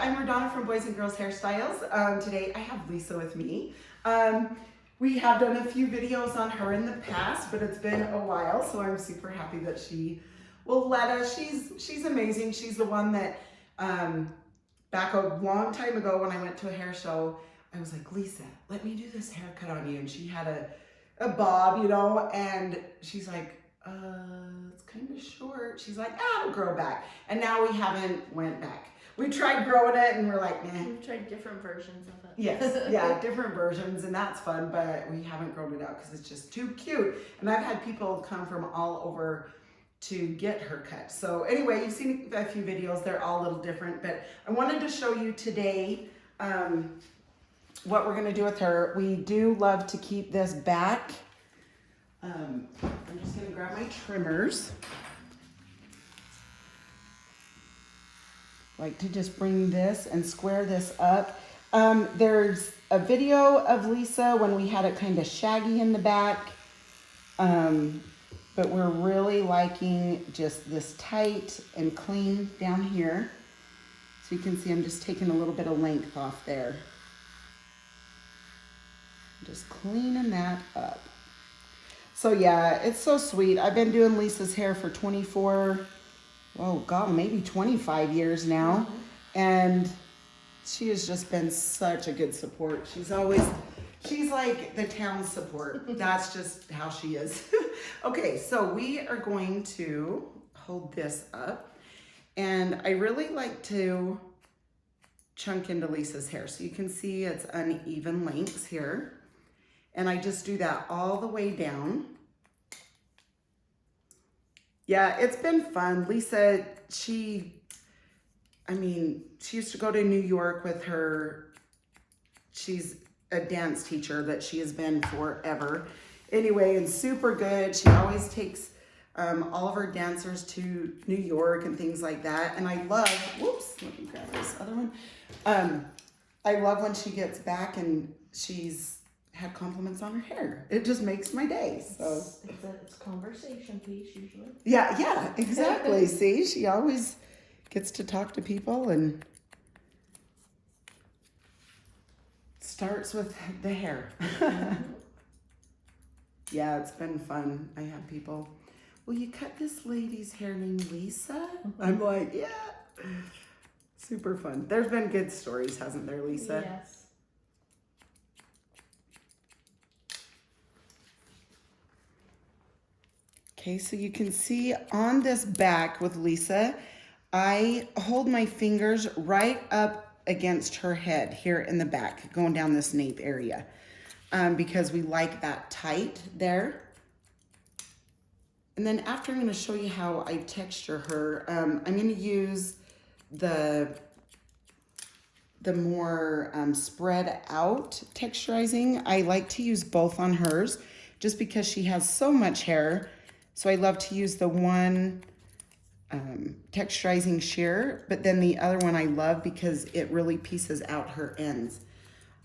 I'm RaDona from Boys and Girls Hairstyles. Today I have Lisa with me. We have done a few videos on her in the past, but it's been a while, so I'm super happy that she will let us. She's amazing. She's the one that back a long time ago when I went to a hair show, I was like, Lisa, let me do this haircut on you. And she had a bob, you know, and she's like, it's kind of short. She's like, it'll grow back. And now we haven't went back. We tried growing it and we're like, nah. We've tried different versions of it. Yes, yeah, different versions, and that's fun, but we haven't grown it out because it's just too cute. And I've had people come from all over to get her cut. So anyway, you've seen a few videos. They're all a little different, but I wanted to show you today what we're gonna do with her. We do love to keep this back. I'm just gonna grab my trimmers. Like to just bring this and square this up. There's a video of Lisa when we had it kind of shaggy in the back. But we're really liking just this tight and clean down here. So you can see I'm just taking a little bit of length off there. Just cleaning that up. So yeah, it's so sweet. I've been doing Lisa's hair for 24, oh God, maybe 25 years now. And she has just been such a good support. She's like the town support. That's just how she is. Okay, so we are going to hold this up. And I really like to chunk into Lisa's hair. So you can see it's uneven lengths here. And I just do that all the way down. Yeah, it's been fun. Lisa, she used to go to New York with her. She's a dance teacher that she has been forever. Anyway, and super good. She always takes all of her dancers to New York and things like that. And I love, whoops, let me grab this other one. I love when she gets back and she's had compliments on her hair. It just makes my day. So it's a conversation piece usually. Yeah, exactly. See, she always gets to talk to people and starts with the hair. Yeah, it's been fun. I have people, will you cut this lady's hair named Lisa? I'm like, yeah. Super fun. There's been good stories, hasn't there, Lisa? Yes. Okay, so you can see on this back with Lisa, I hold my fingers right up against her head here in the back, going down this nape area, because we like that tight there. And then after, I'm going to show you how I texture her. I'm going to use the more spread out texturizing. I like to use both on hers just because she has so much hair. So I love to use the one texturizing shear, but then the other one I love because it really pieces out her ends.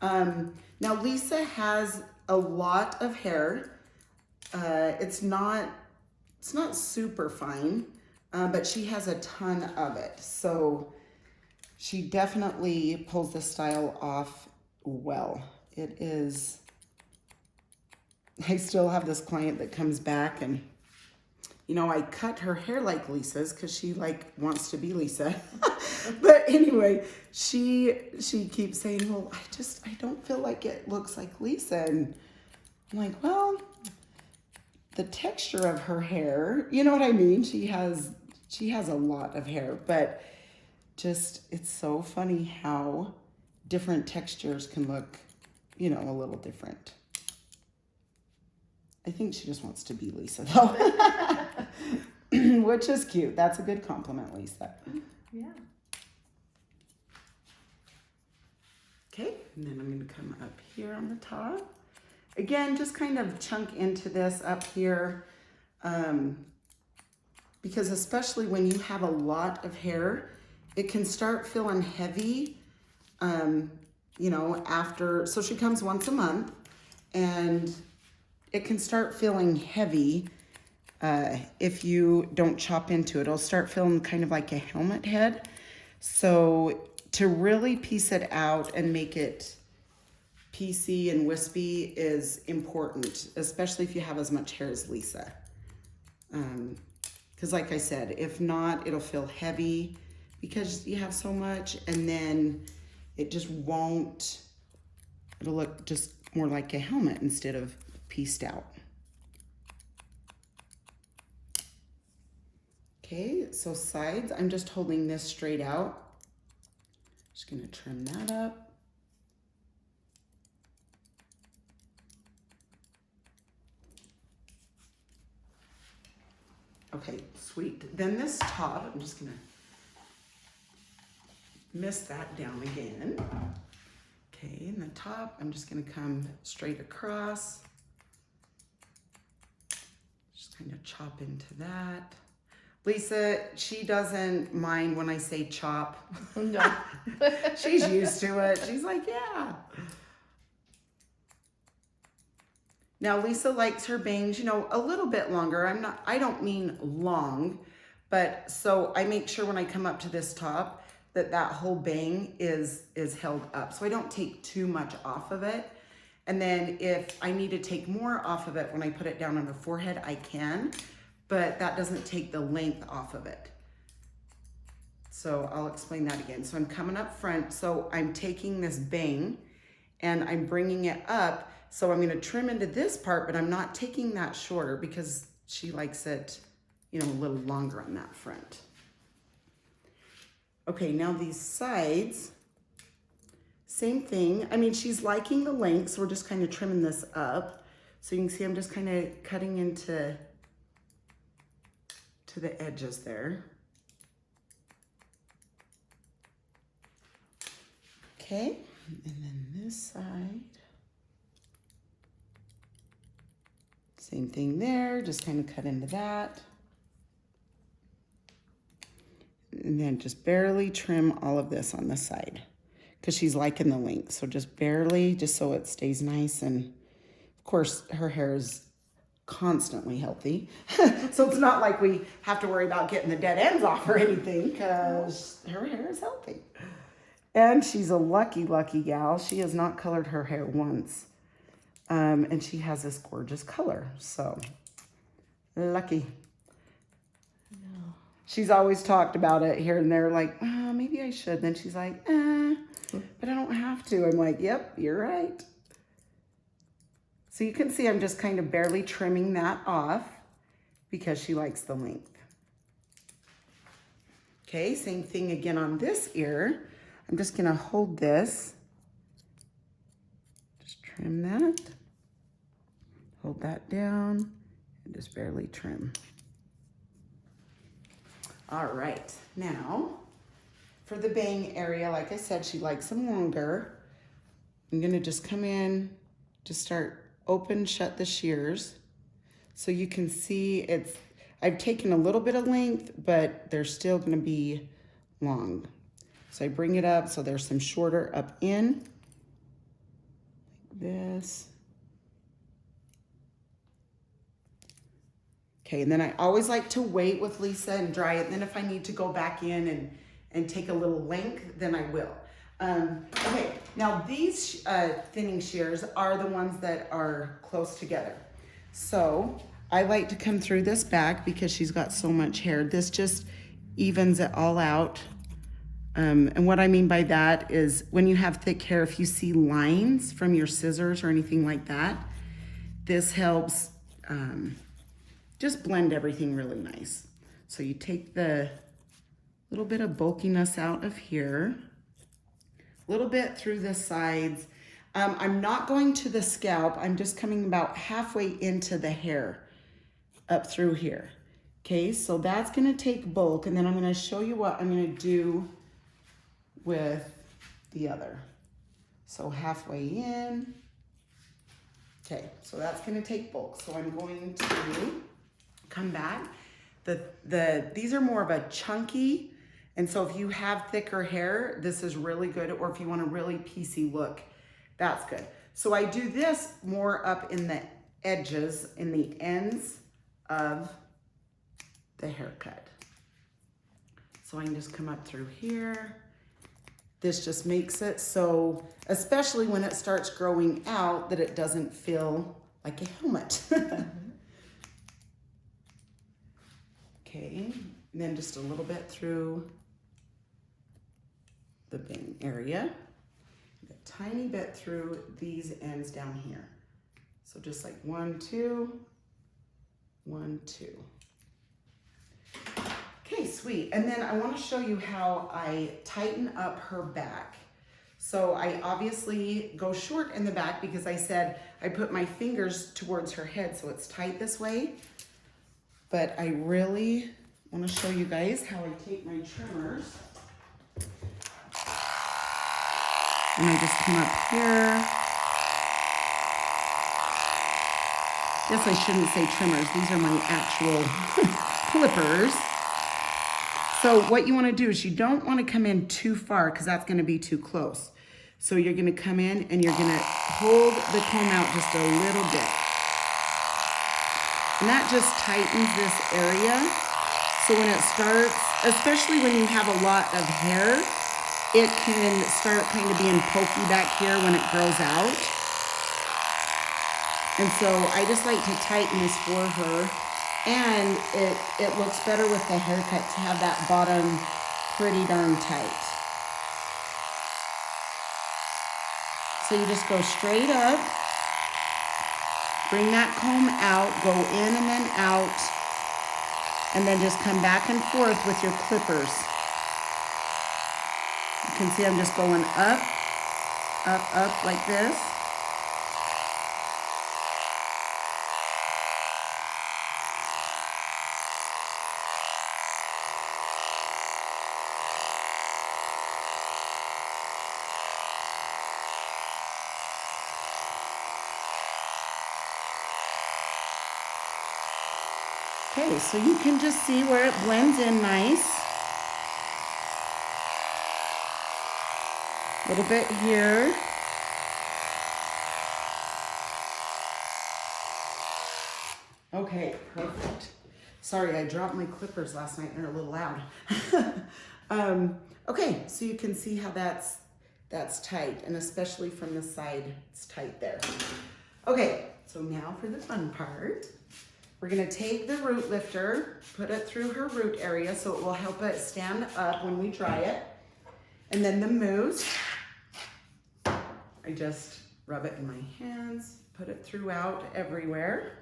Now Lisa has a lot of hair. It's not super fine, but she has a ton of it. So she definitely pulls the style off well. It is, I still have this client that comes back and, you know, I cut her hair like Lisa's because she like wants to be Lisa. But anyway, she keeps saying, well, I don't feel like it looks like Lisa. And I'm like, well, the texture of her hair, you know what I mean? She has a lot of hair, but just, it's so funny how different textures can look, you know, a little different. I think she just wants to be Lisa though. Which is cute. That's a good compliment, Lisa. Yeah. Okay, and then I'm going to come up here on the top. Again, just kind of chunk into this up here. Because especially when you have a lot of hair, it can start feeling heavy, you know, after, so she comes once a month and it can start feeling heavy if you don't chop into it. It'll start feeling kind of like a helmet head. So to really piece it out and make it piecey and wispy is important, especially if you have as much hair as Lisa. Because like I said, if not, it'll feel heavy because you have so much, and then it just won't, it'll look just more like a helmet instead of pieced out. Okay, so sides, I'm just holding this straight out. Just gonna trim that up. Okay, sweet. Then this top, I'm just gonna mist that down again. Okay, and the top, I'm just gonna come straight across. Just kind of chop into that. Lisa, she doesn't mind when I say chop. No. She's used to it. She's like, yeah. Now Lisa likes her bangs, you know, a little bit longer. I don't mean long, but so I make sure when I come up to this top that that whole bang is held up. So I don't take too much off of it. And then if I need to take more off of it when I put it down on the forehead, I can, but that doesn't take the length off of it. So I'll explain that again. So I'm coming up front. So I'm taking this bang and I'm bringing it up. So I'm gonna trim into this part, but I'm not taking that shorter because she likes it, you know, a little longer on that front. Okay, now these sides, same thing. I mean, she's liking the length, so we're just kind of trimming this up. So you can see I'm just kind of cutting into the edges there. Okay, and then this side. Same thing there, just kind of cut into that. And then just barely trim all of this on the side because she's liking the length. So just barely, just so it stays nice. And of course, her hair is constantly healthy. So it's not like we have to worry about getting the dead ends off or anything because her hair is healthy. And she's a lucky, lucky gal. She has not colored her hair once. And she has this gorgeous color, so lucky. No. She's always talked about it here and there, like, oh, maybe I should. Then she's like, but I don't have to. I'm like, yep, you're right. So you can see I'm just kind of barely trimming that off because she likes the length. Okay, same thing again on this ear. I'm just gonna hold this. Just trim that. Hold that down and just barely trim. All right, now for the bang area, like I said, she likes them longer. I'm gonna just come in, just start open, shut the shears. So you can see I've taken a little bit of length, but they're still gonna be long. So I bring it up, so there's some shorter up in, like this. Okay, and then I always like to wait with Lisa and dry it. And then if I need to go back in and take a little length, then I will. Okay, now these thinning shears are the ones that are close together. So I like to come through this back because she's got so much hair. This just evens it all out. And what I mean by that is when you have thick hair, if you see lines from your scissors or anything like that, this helps just blend everything really nice. So you take the little bit of bulkiness out of here, a little bit through the sides. I'm not going to the scalp. I'm just coming about halfway into the hair up through here. Okay, so that's gonna take bulk, and then I'm gonna show you what I'm gonna do with the other. So halfway in. Okay, so that's gonna take bulk. So I'm going to come back. These are more of a chunky, and so if you have thicker hair, this is really good, or if you want a really piecey look, that's good. So I do this more up in the edges, in the ends of the haircut. So I can just come up through here, This just makes it so, especially when it starts growing out, that it doesn't feel like a helmet. Okay, and then just a little bit through the bang area. A tiny bit through these ends down here. So just like 1, 2, 1, 2. Okay, sweet. And then I want to show you how I tighten up her back. So I obviously go short in the back because I said I put my fingers towards her head so it's tight this way. But I really want to show you guys how I take my trimmers. And I just come up here. Guess I shouldn't say trimmers. These are my actual clippers. So what you want to do is you don't want to come in too far because that's going to be too close. So you're going to come in and you're going to hold the comb out just a little bit. And that just tightens this area. So when it starts, especially when you have a lot of hair, it can start kind of being pokey back here when it grows out. And so I just like to tighten this for her. And it looks better with the haircut to have that bottom pretty darn tight. So you just go straight up, bring that comb out, go in and then out, and then just come back and forth with your clippers. You can see I'm just going up, up, up like this. Okay, so you can just see where it blends in nice. A little bit here. Okay, perfect. Sorry, I dropped my clippers last night and they're a little loud. Okay, so you can see how that's tight, and especially from the side, it's tight there. Okay, so now for the fun part. We're gonna take the root lifter, put it through her root area so it will help it stand up when we dry it. And then the mousse, I just rub it in my hands, put it throughout everywhere.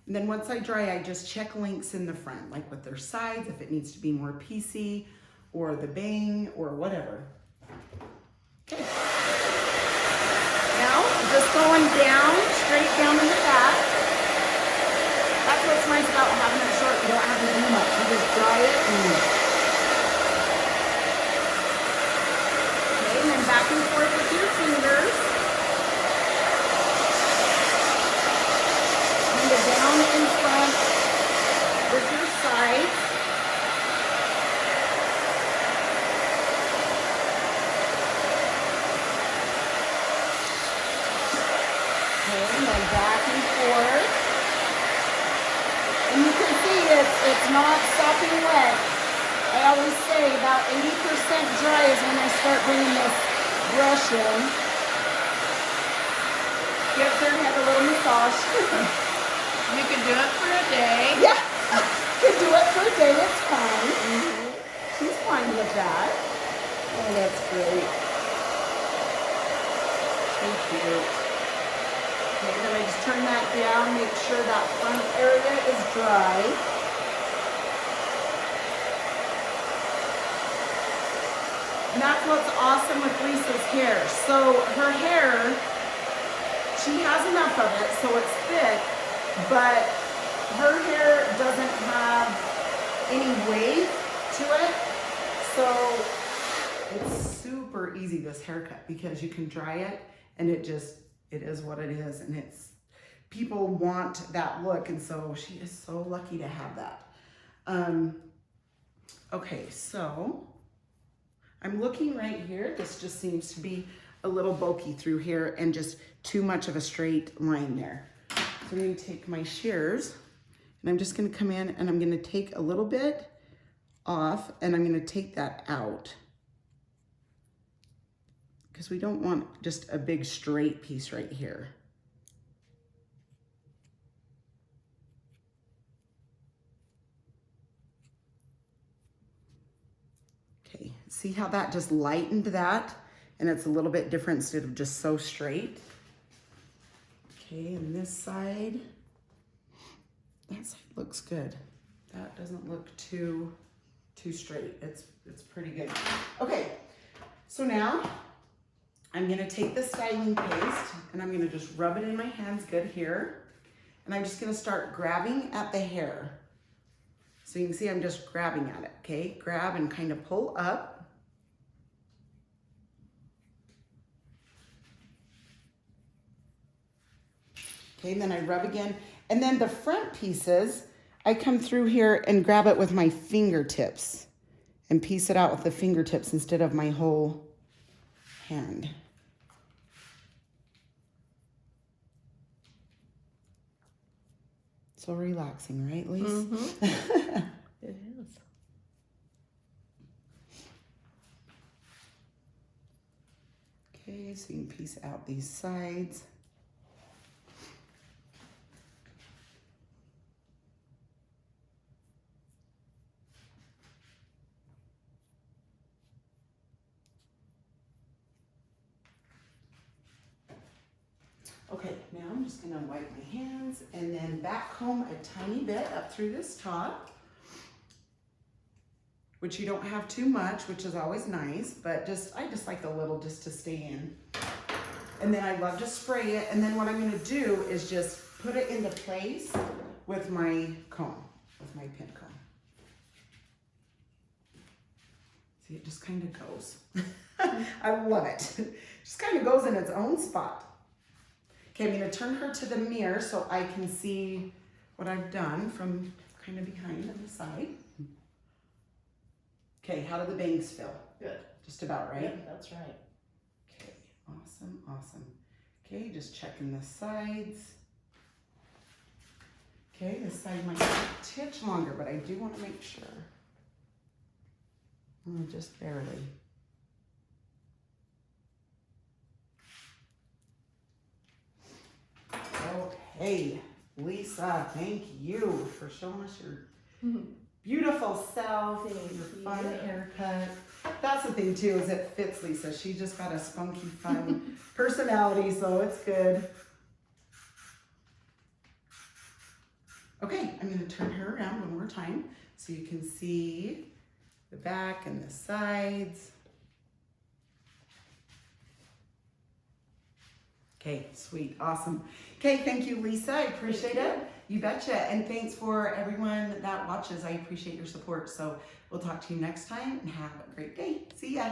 And then once I dry, I just check links in the front, like with their sides, if it needs to be more piecey, or the bang, or whatever. Okay. Now, just going down, straight down in the back. That's what's nice about having it short. You don't have to do much. You just dry it and okay, and then back and forth with your fingers. And go down in front with your sides. And then back and forth. And you can see it's not sopping wet. I always say about 80% dry is when I start bringing this brush in. Give her head a little massage. You can do it for a day. Yeah, you can do it for a day, it's fine. She's fine with that. Oh, that's great. So cute. Okay, then I just turn that down, make sure that front area is dry. And that's what's awesome with Lisa's hair. So her hair, she has enough of it, so it's thick, but her hair doesn't have any wave to it. So it's super easy, this haircut, because you can dry it and it is what it is, and people want that look, and so she is so lucky to have that. Okay, so I'm looking right here. This just seems to be a little bulky through here and just too much of a straight line there. So I'm going to take my shears and I'm just going to come in and I'm going to take a little bit off, and I'm gonna take that out because we don't want just a big straight piece right here. Okay, see how that just lightened that? And it's a little bit different instead of just so straight. Okay, and this side, that side looks good. That doesn't look too straight. It's pretty good. Okay, so now I'm gonna take the styling paste and I'm gonna just rub it in my hands good here. And I'm just gonna start grabbing at the hair. So you can see I'm just grabbing at it, okay? Grab and kind of pull up. Okay, and then I rub again. And then the front pieces, I come through here and grab it with my fingertips and piece it out with the fingertips instead of my whole hand. So relaxing, right, Lise? Mm-hmm. It is. Okay, so you can piece out these sides. Okay, now I'm just gonna wipe my hands and then back comb a tiny bit up through this top, which you don't have too much, which is always nice, but I just like a little just to stay in. And then I love to spray it, and then what I'm gonna do is just put it into place with my comb, with my pin comb. See, it just kind of goes. I love it. It just kind of goes in its own spot. Okay, I'm gonna turn her to the mirror so I can see what I've done from kind of behind on the side. Okay, how do the bangs feel? Good. Just about right? Yep, that's right. Okay, awesome, awesome. Okay, just checking the sides. Okay, this side might be a titch longer, but I do want to make sure. Oh, just barely. Okay, Lisa, thank you for showing us your beautiful self, your fun haircut. That's the thing too, is it fits Lisa. She just got a spunky, fun personality, so it's good. Okay, I'm gonna turn her around one more time so you can see the back and the sides. Okay, sweet, awesome. Okay, thank you, Lisa, I appreciate it. You betcha, and thanks for everyone that watches. I appreciate your support. So we'll talk to you next time and have a great day. See ya.